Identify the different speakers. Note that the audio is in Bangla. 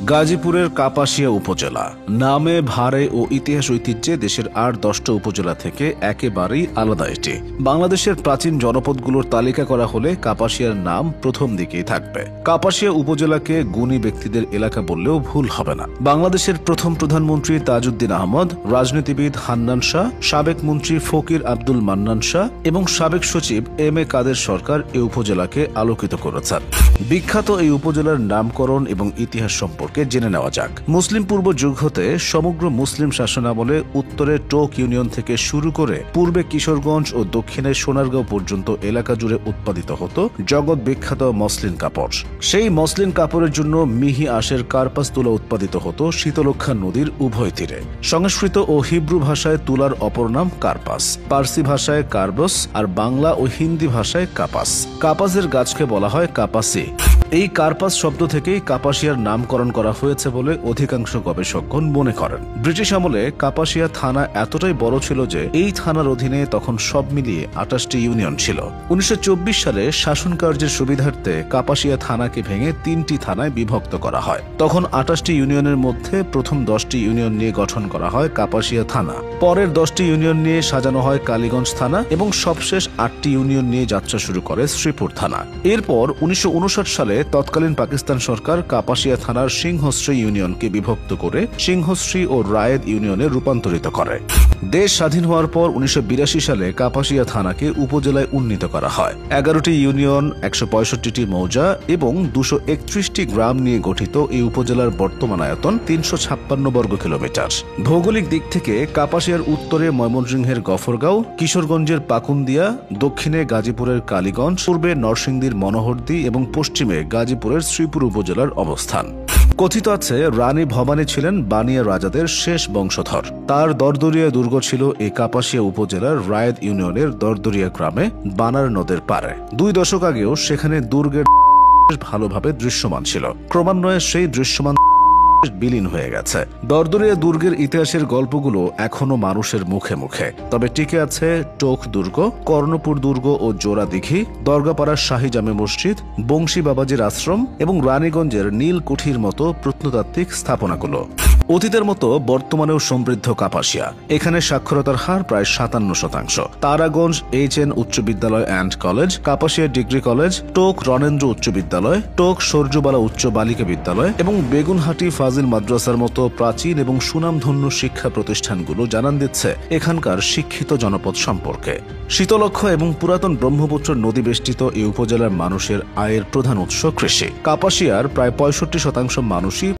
Speaker 1: গাজীপুরের কাপাসিয়া উপজেলা নামে, ভারে ও ইতিহাস ঐতিহ্যে দেশের আর 10টা উপজেলা থেকে একেবারেই আলাদা। এটি বাংলাদেশের প্রাচীন জনপদগুলোর তালিকা করা হলে কাপাসিয়ার নাম প্রথম দিকেই থাকবে। কাপাসিয়া উপজেলাকে গুণী ব্যক্তিদের এলাকা বললেও ভুল হবে না। বাংলাদেশের প্রথম প্রধানমন্ত্রী তাজউদ্দিন আহমদ, রাজনীতিবিদ হান্নান শাহ, সাবেক মন্ত্রী ফকির আব্দুল মান্নান শাহ এবং সাবেক সচিব এম.এ. কাদের সরকার এই উপজেলাকে আলোকিত করেছেন। বিখ্যাত এই উপজেলার নামকরণ এবং ইতিহাস সম্পর্কে জেনে নেওয়া যাক। মুসলিম পূর্ব যুগ হতে সমগ্র মুসলিম শাসনামলে উত্তরে টোক ইউনিয়ন থেকে শুরু করে পূর্বে কিশোরগঞ্জ ও দক্ষিণে সোনারগাঁও পর্যন্ত এলাকা জুড়ে উৎপাদিত হতো জগৎ বিখ্যাত মসলিন কাপড়। সেই মসলিন কাপড়ের জন্য মিহি আঁশের কার্পাস তুলা উৎপাদিত হতো শীতলক্ষ্যা নদীর উভয় তীরে। সংস্কৃত ও হিব্রু ভাষায় তুলার অপর নাম কার্পাস, পার্সি ভাষায় কার্বস আর বাংলা ও হিন্দি ভাষায় কাপাস। কাপাসের গাছকে বলা হয় কাপাসি। এই কার্পাস শব্দ থেকেই কাপাসিয়ার নামকরণ করা হয়েছে বলে অধিকাংশ গবেষকগণ মনে করেন। ব্রিটিশ আমলে কাপাসিয়া থানা এতটাই বড় ছিল যে এই থানার অধীনে তখন সব মিলিয়ে 28টি ইউনিয়ন ছিল। 1924 সালে শাসন কার্যের সুবিধার্থে কাপাসিয়া থানাকে ভেঙে 3টি থানায় বিভক্ত করা হয়। তখন 28টি ইউনিয়নের মধ্যে প্রথম 10টি ইউনিয়ন নিয়ে গঠন করা হয় কাপাসিয়া থানা। পরের 10টি ইউনিয়ন নিয়ে সাজানো হয় কালীগঞ্জ থানা এবং সবশেষ 8টি ইউনিয়ন নিয়ে যাত্রা শুরু করে শ্রীপুর থানা। এরপর 1959 সালে তৎকালীন পাকিস্তান সরকার কাপাসিয়া থানার সিংহশ্রী ইউনিয়নকে বিভক্ত করে সিংহশ্রী ও রায়েদ ইউনিয়নে রূপান্তরিত করে। দেশ স্বাধীন হওয়ার পর 1982 সালে কাপাসিয়া থানাকে উপজেলায় উন্নীত করা হয়। 11টি ইউনিয়ন, 165টি মৌজা এবং 231টি গ্রাম নিয়ে গঠিত এই উপজেলার বর্তমান আয়তন 356 বর্গ কিলোমিটার। ভৌগোলিক দিক থেকে কাপাসিয়ার উত্তরে ময়মনসিংহের গফরগাঁও, কিশোরগঞ্জের পাকুন্দিয়া, দক্ষিণে গাজীপুরের কালীগঞ্জ, পূর্বে নরসিংদীর মনোহরদী এবং পশ্চিমে গাজীপুরের শ্রীপুর উপজেলার অবস্থান। কথিত আছে রানী ভবানী ছিলেন বানিয়া রাজাদের শেষ বংশধর। তার দরদরিয়া দুর্গ ছিল এই কাপাসিয়া উপজেলার রায়েদ ইউনিয়নের দরদরিয়া গ্রামে বানার নদের পাড়ে। 2 দশক আগেও সেখানে দুর্গের ভালোভাবে দৃশ্যমান ছিল। ক্রমান্বয়ে সেই দৃশ্যমান বিলীন হয়ে গেছে। দরদরিয়া দুর্গের ইতিহাসের গল্পগুলো এখনো মানুষের মুখে মুখে। তবে টিকে আছে টোক দুর্গ, কর্ণপুর দুর্গ ও জোড়া দিঘি, দরগাপাড়ার শাহী জামে মসজিদ, বংশী বাবাজির আশ্রম এবং রানীগঞ্জের নীলকুঠির মতো প্রত্নতাত্ত্বিক স্থাপনাগুলো। অতীতের মতো বর্তমানেও সমৃদ্ধ কাপাসিয়া। এখানে সাক্ষরতার হার প্রায় 57%। তারাগঞ্জ HN উচ্চ বিদ্যালয় and college, Kapasia degree college, টোক রণেন্দ্র উচ্চ বিদ্যালয়, টোক সূর্যবালা উচ্চ বালিকা বিদ্যালয় এবং বেগুনহাটি ফাজিল মাদ্রাসার মতো প্রাচীন এবং সুনামধন্য শিক্ষা প্রতিষ্ঠানগুলো জানান দিচ্ছে এখানকার শিক্ষিত জনপদ সম্পর্কে। শীতলক্ষ্যা এবং পুরাতন ব্রহ্মপুত্র নদী বেষ্টিত এই উপজেলার মানুষের আয়ের প্রধান উৎস কৃষি। কাপাসিয়ার প্রায় 65% মানুষই